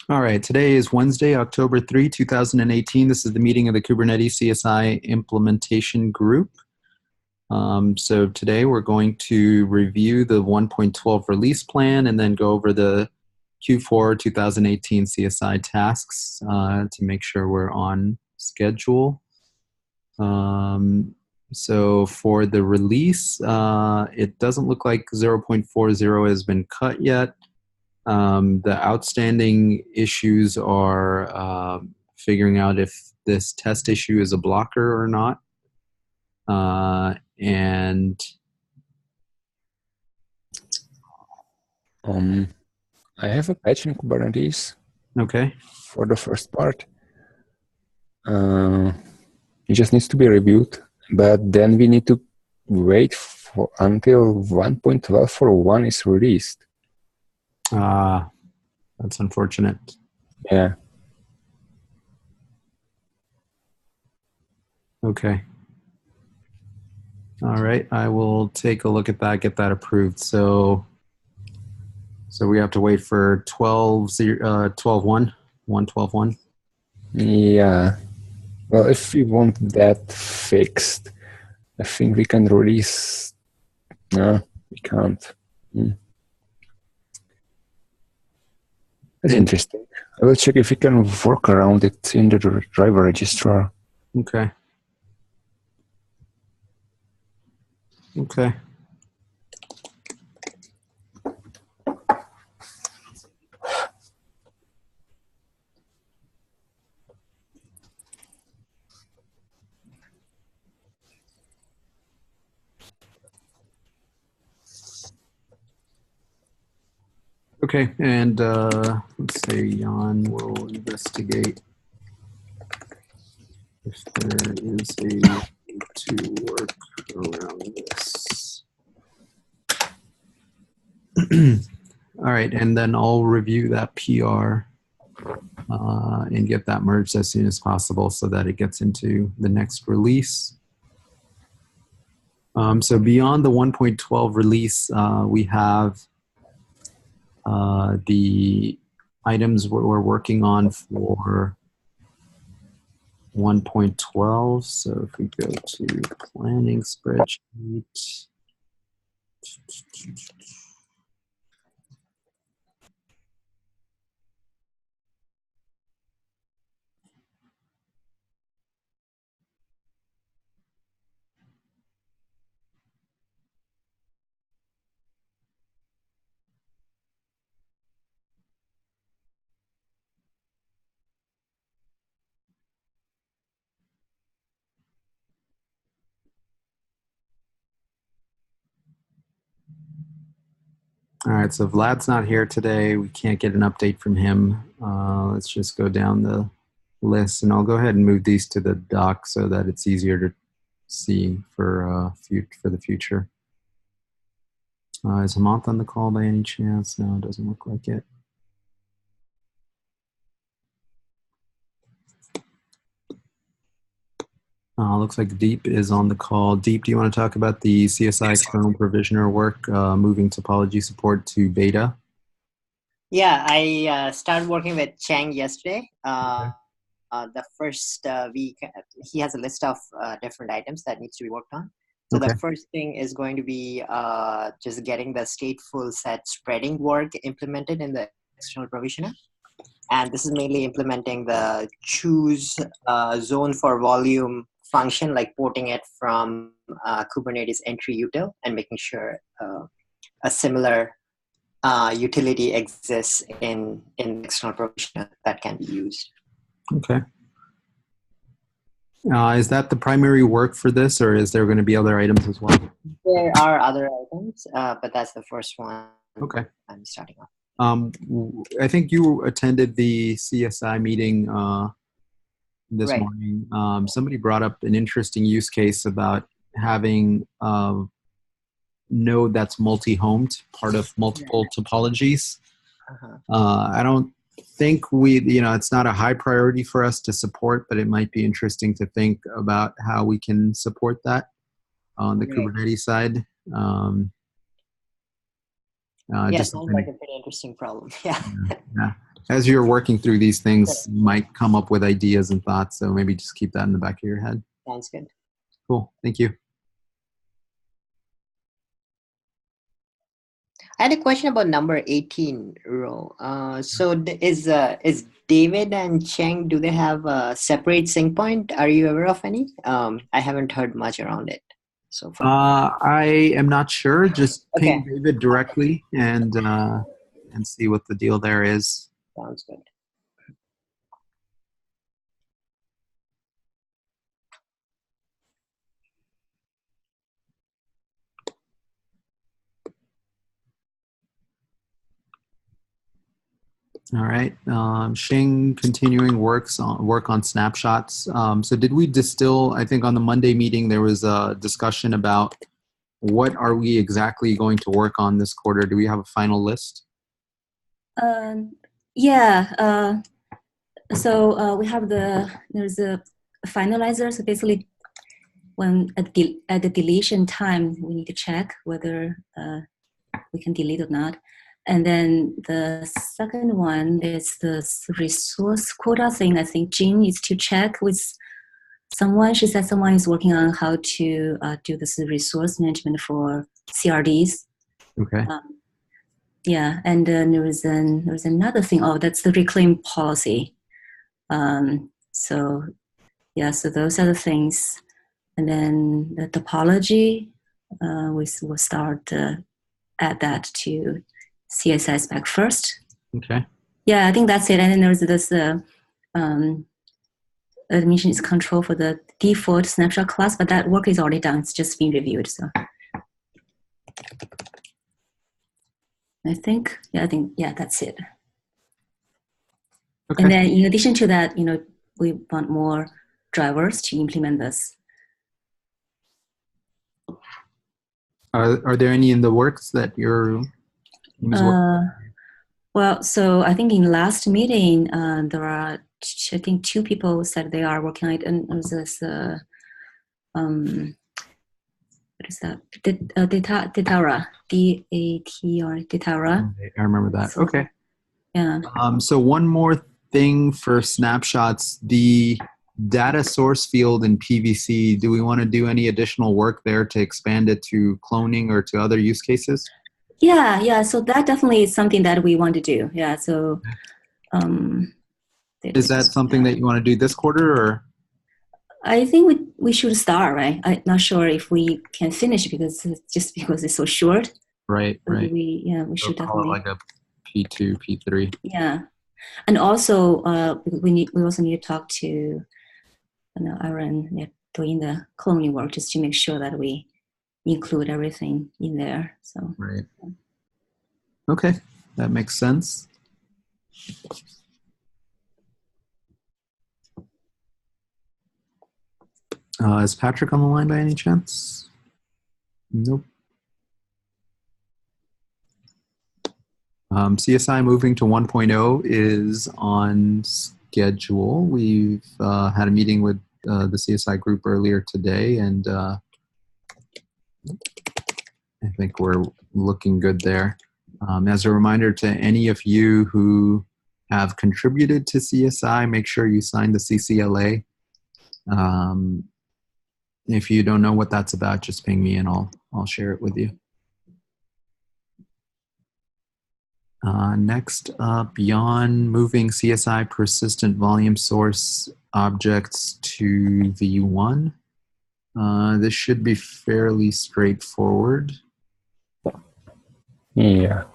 All right, today is Wednesday, October 3, 2018. This is the meeting of the Kubernetes CSI Implementation Group. So today we're going to review the 1.12 release plan and then go over the Q4 2018 CSI tasks to make sure we're on schedule. So for the release, it doesn't look like 0.40 has been cut yet. The outstanding issues are figuring out if this test issue is a blocker or not. And I have a patch in Kubernetes okay, for the first part. It just needs to be reviewed, but then we need to wait until 1.12 for 1 is released. that's unfortunate. Yeah. Okay. All right, I will take a look at that, get that approved. So we have to wait for 1.12.1. Yeah. Well, if we want that fixed, I think we can release. No, we can't. That's interesting. I will check if we can work around it in the driver registrar. Okay. Okay. Okay, and let's say Jan will investigate if there is a way to work around this. All right, and then I'll review that PR and get that merged as soon as possible so that it gets into the next release. So beyond the 1.12 release, we have the items we're working on for 1.12. So if we go to planning spreadsheet. All right, so Vlad's not here today. We can't get an update from him. Let's just go down the list, and I'll go ahead and move these to the doc so that it's easier to see for the future. Is Hemant on the call by any chance? No, it doesn't look like it. Looks like Deep is on the call. Deep, do you want to talk about the CSI kernel provisioner work, moving topology support to beta? Yeah, I started working with Chang yesterday. The first week, he has a list of different items that needs to be worked on. So the first thing is going to be just getting the stateful set spreading work implemented in the external provisioner. And this is mainly implementing the choose zone for volume function, like porting it from Kubernetes entry util and making sure a similar utility exists in external provisioner that can be used. Okay. Is that the primary work for this, or is there going to be other items as well? There are other items, but that's the first one. Okay. I'm starting off. I think you attended the CSI meeting this morning. Somebody brought up an interesting use case about having a node that's multi-homed, part of multiple topologies. I don't think it's not a high priority for us to support, but it might be interesting to think about how we can support that on the Kubernetes side. Yeah, sounds like a pretty interesting problem. Yeah. as you're working through these things, you might come up with ideas and thoughts. So maybe just keep that in the back of your head. Sounds good. Cool. Thank you. I had a question about number 18 row. So is David and Cheng, do they have a separate sync point? Are you aware of any? I haven't heard much around it so far. I am not sure. Just ping Okay. David directly and see what the deal there is. Sounds good. All right. Xing continuing work on snapshots. So did we distill, I think on the Monday meeting, there was a discussion about what are we exactly going to work on this quarter? Do we have a final list? Yeah. So we have there's a finalizer. So basically when at the deletion time, we need to check whether we can delete or not. And then the second one is the resource quota thing. I think Jean needs to check with someone. She said someone is working on how to do this resource management for CRDs. Okay. Yeah, and there's another thing. Oh, that's the reclaim policy. So those are the things. And then the topology, we'll start add that to CSI spec first. Okay. Yeah, I think that's it. And then there's this admissions control for the default snapshot class, but that work is already done. It's just being reviewed. So I think that's it. Okay. And then in addition to that, we want more drivers to implement this. Are there any in the works that you're well, so I think in last meeting, there are, I think 2 people said they are working on it, and there's this, what is that? Datara, D-A-T-R, Datara. I remember that. So, okay. Yeah. So one more thing for snapshots, the data source field in PVC, do we want to do any additional work there to expand it to cloning or to other use cases? Yeah. So that definitely is something that we want to do. Yeah. So, is that something that you want to do this quarter, or? I think we should start, right? I'm not sure if we can finish because it's so short. Right. We should call definitely it like a P2, P3. Yeah, and also we also need to talk to Aaron doing the cloning work just to make sure that we include everything in there. So right. Okay, that makes sense. Is Patrick on the line by any chance? Nope. CSI moving to 1.0 is on schedule. We've had a meeting with the CSI group earlier today, and I think we're looking good there. As a reminder to any of you who have contributed to CSI, make sure you sign the CCLA. If you don't know what that's about, just ping me and I'll share it with you. Next up, beyond moving CSI persistent volume source objects to V1. This should be fairly straightforward. Yeah.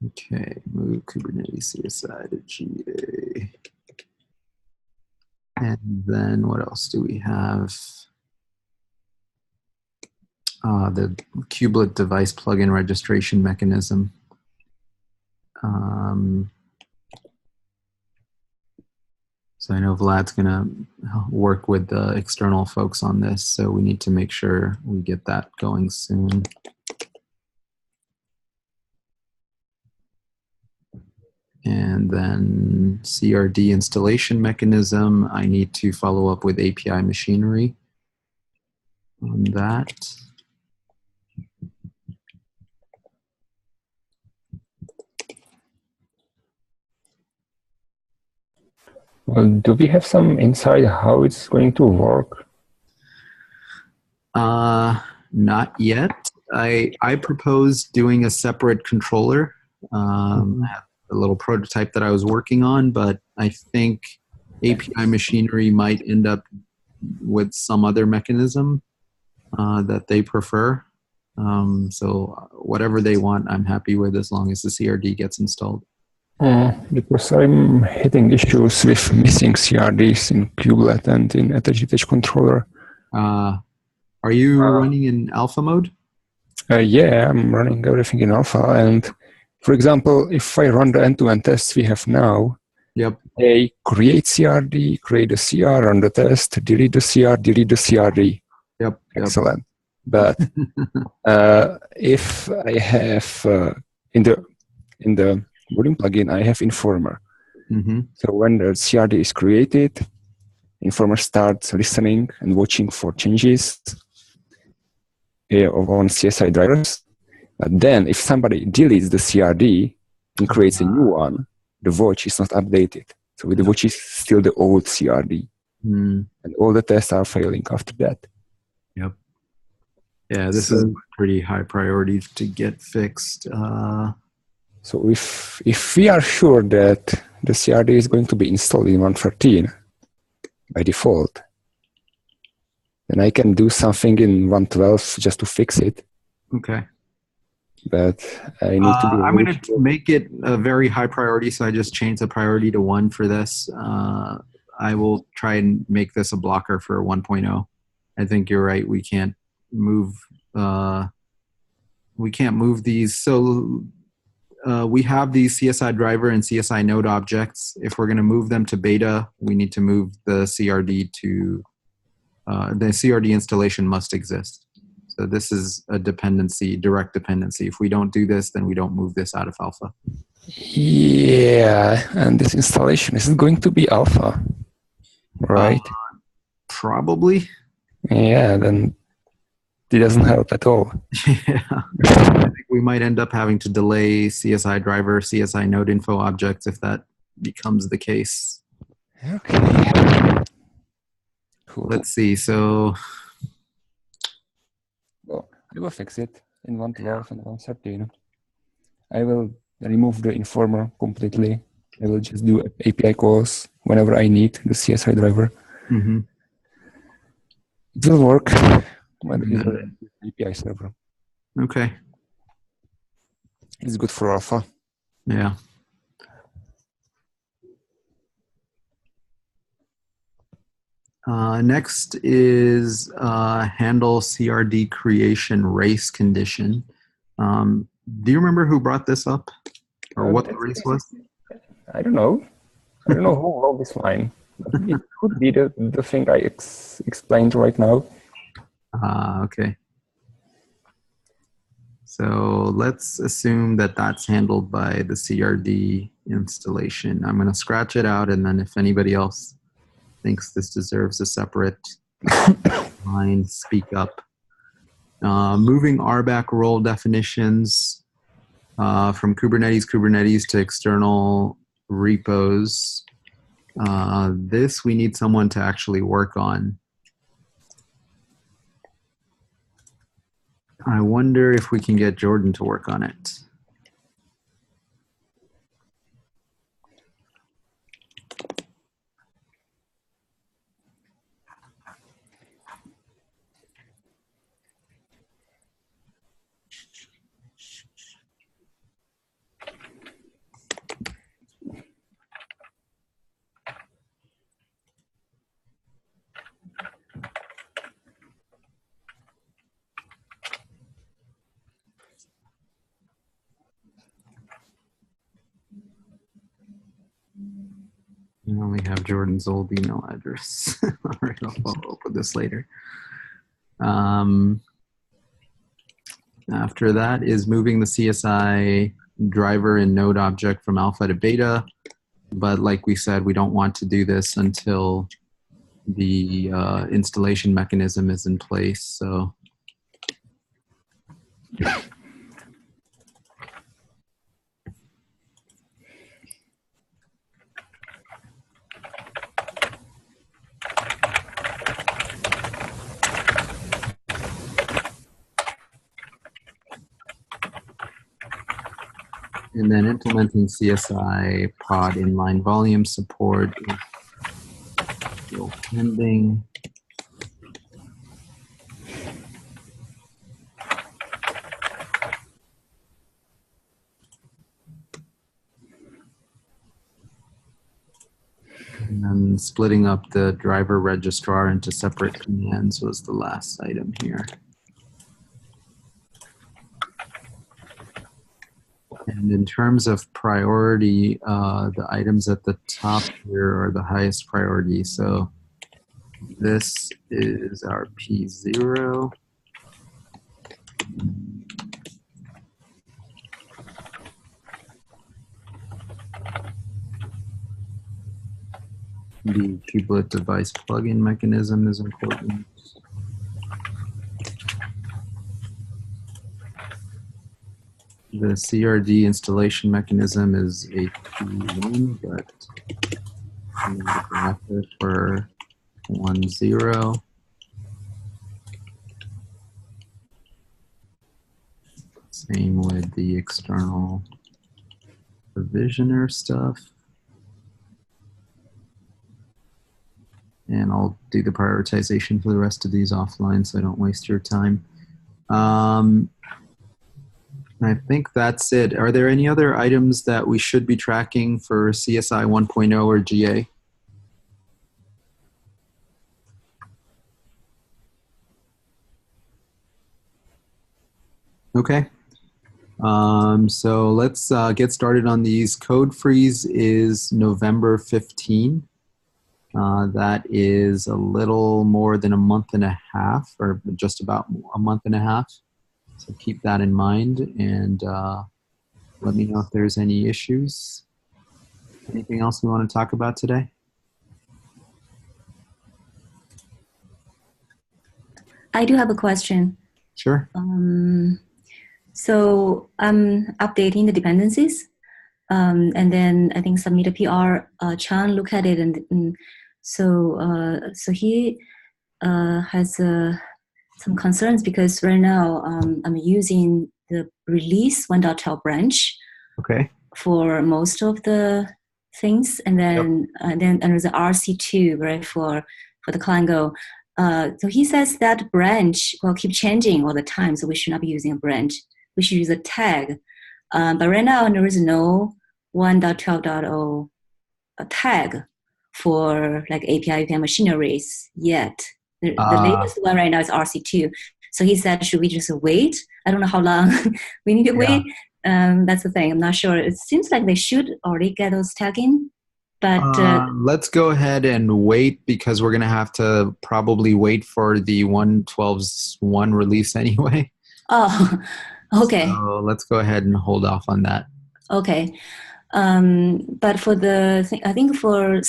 Okay, move Kubernetes CSI to GA. And then what else do we have? The kubelet device plugin registration mechanism. So I know Vlad's going to work with the external folks on this, so we need to make sure we get that going soon. And then CRD installation mechanism, I need to follow up with API machinery. on that. Well, do we have some insight how it's going to work? Not yet. I proposed doing a separate controller. I have a little prototype that I was working on, but I think API machinery might end up with some other mechanism that they prefer. So whatever they want, I'm happy with as long as the CRD gets installed. Because I'm hitting issues with missing CRDs in kubelet and in attach controller. Are you running in alpha mode? Yeah, I'm running everything in alpha. And for example, if I run the end-to-end tests we have now, yep, they create CRD, create a CR, run the test, delete the CR, delete the CRD. Yep. Excellent. But if I have in the volume plugin, I have Informer. So when the CRD is created, Informer starts listening and watching for changes on CSI drivers. But then if somebody deletes the CRD and creates a new one, the watch is not updated. So the watch is still the old CRD. And all the tests are failing after that. Yep. Yeah, this is pretty high priority to get fixed. So if we are sure that the CRD is going to be installed in 1.13 by default, then I can do something in 1.12 just to fix it. Okay. But I need to be... I'm going to make it a very high priority, so I just changed the priority to 1 for this. I will try and make this a blocker for 1.0. I think you're right. We can't move these. So we have these CSI driver and CSI node objects. If we're going to move them to beta, we need to move the CRD to the CRD installation must exist. So this is a dependency, direct dependency. If we don't do this, then we don't move this out of alpha. Yeah, and this installation isn't going to be alpha, right? Probably. Yeah, then it doesn't help at all. Yeah. I think we might end up having to delay CSI driver, CSI node info objects if that becomes the case. Okay. Cool. Let's see. So... Well, I will fix it in 1.12 and 1.13. I will remove the Informer completely. I will just do API calls whenever I need the CSI driver. It will work when it is an API server. Okay. It's good for alpha. Yeah. Next is handle CRD creation race condition. Do you remember who brought this up or what the race was? I don't know. I don't know who wrote this line. It could be the thing I explained right now. Okay. So let's assume that that's handled by the CRD installation. I'm going to scratch it out, and then if anybody else thinks this deserves a separate line, speak up. Moving RBAC role definitions from Kubernetes to external repos. This we need someone to actually work on. I wonder if we can get Jordan to work on it. I only have Jordan's old email address. All right, I'll follow up with this later. After that is moving the CSI driver and node object from alpha to beta. But like we said, we don't want to do this until the installation mechanism is in place. So and then implementing CSI pod inline volume support is still pending. And then splitting up the driver registrar into separate commands was the last item here. And in terms of priority, the items at the top here are the highest priority. So this is our P0. The kubelet device plugin mechanism is important. The CRD installation mechanism is a P1, but I'm going to graph it for 1.0. Same with the external provisioner stuff. And I'll do the prioritization for the rest of these offline so I don't waste your time. I think that's it. Are there any other items that we should be tracking for CSI 1.0 or GA? Okay. So let's get started on these. Code freeze is November 15. That is a little more than a month and a half, or just about a month and a half. So keep that in mind, and let me know if there's any issues. Anything else we want to talk about today? I do have a question. Sure. So I'm updating the dependencies, and then I think submit a PR. Chan look at it, and so he has some concerns because right now I'm using the release 1.12 branch. Okay. For most of the things, and then then there's the RC2, right, for the client Go. So he says that branch will keep changing all the time, so we should not be using a branch. We should use a tag. But right now there is no 1.12.0 tag for like API machineries yet. The latest one right now is RC2. So he said, should we just wait? I don't know how long we need to wait. That's the thing. I'm not sure. It seems like they should already get those tagging. But let's go ahead and wait, because we're going to have to probably wait for the 1.12.1 release anyway. Oh, okay. So let's go ahead and hold off on that. Okay. But for I think for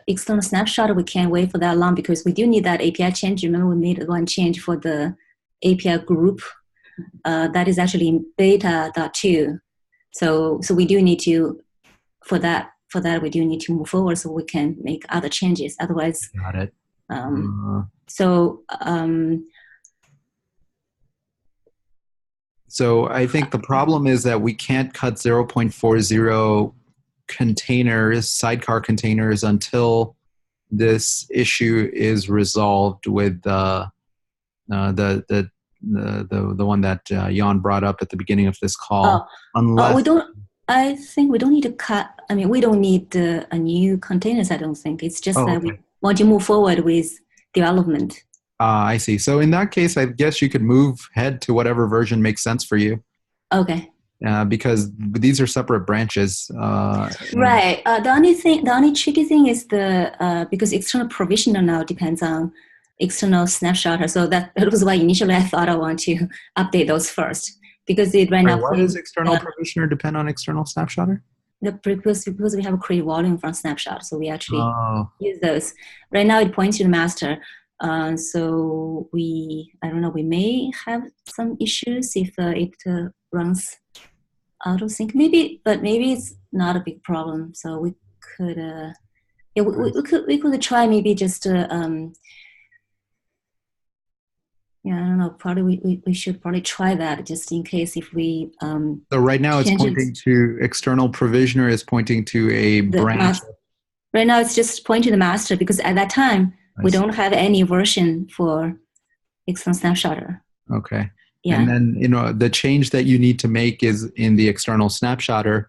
external snapshot, we can't wait for that long because we do need that API change. Remember, we made one change for the API group that is actually in beta.2. So we do need to, for that we do need to move forward so we can make other changes. Otherwise, got it. So I think the problem is that we can't cut 0.40 containers, sidecar containers, until this issue is resolved with the one that Jan brought up at the beginning of this call. I think we don't need to cut. I mean, we don't need a new containers. I don't think it's just that we want to move forward with development. I see. So in that case, I guess you could move head to whatever version makes sense for you. Okay. Because these are separate branches. Right. The only tricky thing is because external provisioner now depends on external snapshotter. So that was why initially I thought I want to update those first, because it right now. Why does external provisioner depend on external snapshotter? because we have a create volume from snapshot, so we actually Oh, use those. Right now it points to the master. So I don't know, we may have some issues if it runs out of sync, maybe, but maybe it's not a big problem. So we could, yeah, we could try maybe just, yeah, I don't know, probably we should probably try that just in case if we, so right now it's pointing to external provisioner is pointing to a branch. Right now it's just pointing to the master because at that time, we don't have any version for external snapshotter. Okay. Yeah. And then, you know, the change that you need to make is in the external snapshotter.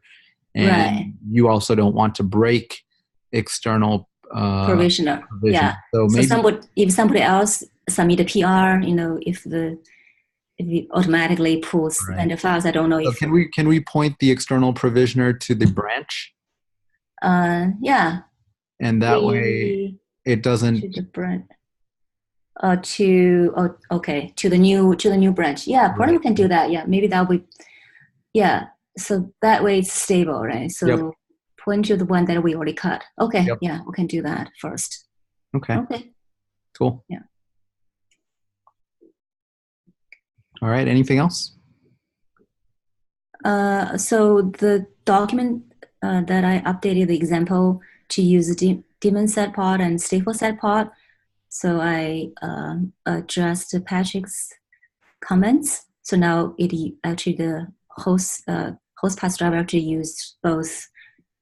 And you also don't want to break external provisioner. Yeah. So maybe if somebody else submit a PR, you know, if it automatically pulls vendor files, I don't know so if can we point the external provisioner to the branch? Yeah. And that way it doesn't to the branch. To the new branch. Yeah, probably we can do that. Yeah, maybe that would. Yeah, so that way it's stable, right? So point to the one that we already cut. Okay, yeah, we can do that first. Okay. Okay. Cool. Yeah. All right. Anything else? So the document that I updated the example to use the daemon set pod and stateful set pod. So I addressed Patrick's comments. So now it actually the host path driver actually used both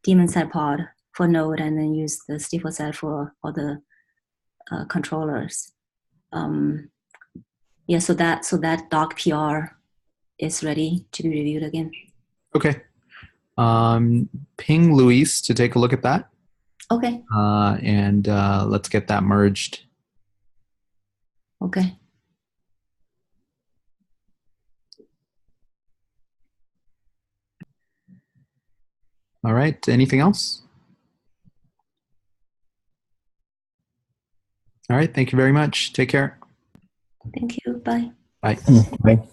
daemon set pod for node and then use the stateful set for all the controllers. Yeah, so that doc PR is ready to be reviewed again. Okay. Ping Luis to take a look at that. Okay. And let's get that merged. Okay. All right. Anything else? All right. Thank you very much. Take care. Thank you. Bye. Bye. Bye.